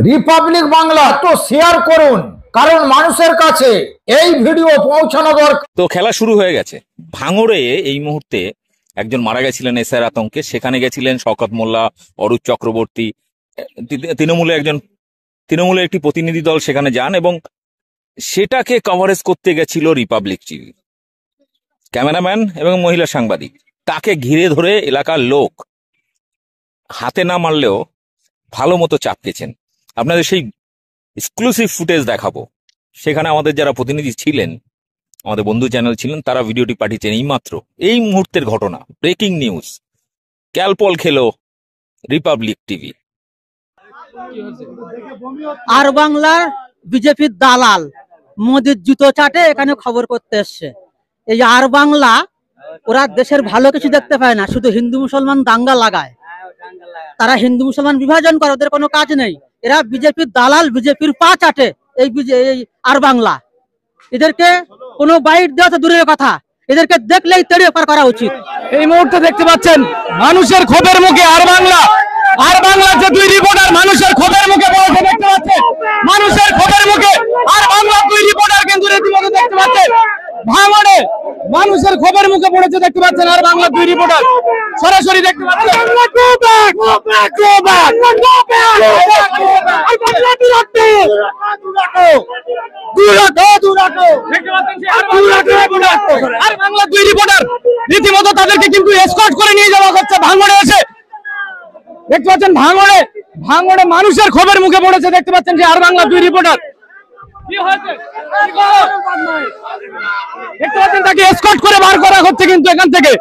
Republic Bangla তো share করুন, কারণ মানুষের কাছে এই ভিডিও পৌঁছানো দরকার। তো খেলা শুরু হয়ে গেছে। ভাঙড়ে এই মুহূর্তে একজন মারা গেছিলেন এসআর আতঙ্কে। সেখানে গেছিলেন শওকত মোল্লা, অরূপ চক্রবর্তী, তৃণমূলের একটি প্রতিনিধি দল সেখানে যান এবং সেটাকে কভারেজ করতে গেছিল রিপাবলিক টিভি, ক্যামেরাম্যান এবং মহিলা সাংবাদিক। তাকে ঘিরে ধরে এলাকার লোক হাতে না মারলেও ভালো মতো চাপকেছেন। আপনাদের সেই এক্সক্লুসিভ ফুটেজ দেখাবো। সেখানে আমাদের যারা প্রতিনিধি ছিলেন, আমাদের বন্ধু চ্যানেল ছিলেন, তারা ভিডিওটি পাঠিয়েছেন। এইমাত্র এই মুহূর্তের ঘটনা, ব্রেকিং নিউজ। ক্যালপল খেলো রিপাবলিক টিভি। আর বাংলার বিজেপির দালাল মোদির জুতো চাটে এখানে খবর করতে এসছে। এই আর বাংলা ওরা দেশের ভালো কিছু দেখতে পায় না, শুধু হিন্দু মুসলমান দাঙ্গা লাগায়। তারা হিন্দু মুসলমান বিভাজন করে, ওদের কোনো কাজ নেই। এরা বিজেপির দালাল, বিজেপির পা চাটে এই আর বাংলা। এদেরকে কোনো বাইট দেওয়া তো দূরের কথা, এদেরকে দেখলেই তেড়ে পার করা উচিত। এই মুহূর্তে দেখতে পাচ্ছেন মানুষের ক্ষোভের মুখে আর বাংলা, আর বাংলার যে দুই রিপোর্টার মানুষের ক্ষোভের মুখে পড়েছে দেখতে পাচ্ছেন। মানুষের ক্ষোভের মুখে আর বাংলার দুই রিপোর্টার কিন্তু রীতিমতো দেখতে পাচ্ছেন ভাঙড়ে মানুষের ক্ষোভের মুখে পড়েছে দেখতে পাচ্ছেন। আর বাংলার দুই রিপোর্টার সরাসরি দেখতে পাচ্ছেন। আর বাংলার দুই রিপোর্টার রীতিমতো তাদেরকে কিন্তু এসকর্ট করে নিয়ে যাওয়া হচ্ছে ভাঙড়ে এসে। দেখতে পাচ্ছেন ভাঙড়ে মানুষের ক্ষোভের মুখে পড়েছে দেখতে পাচ্ছেন যে আর বাংলা দুই রিপোর্টার। দেখতে পাচ্ছেন তাকে এসকর্ট করে বার করা হচ্ছে কিন্তু এখান থেকে।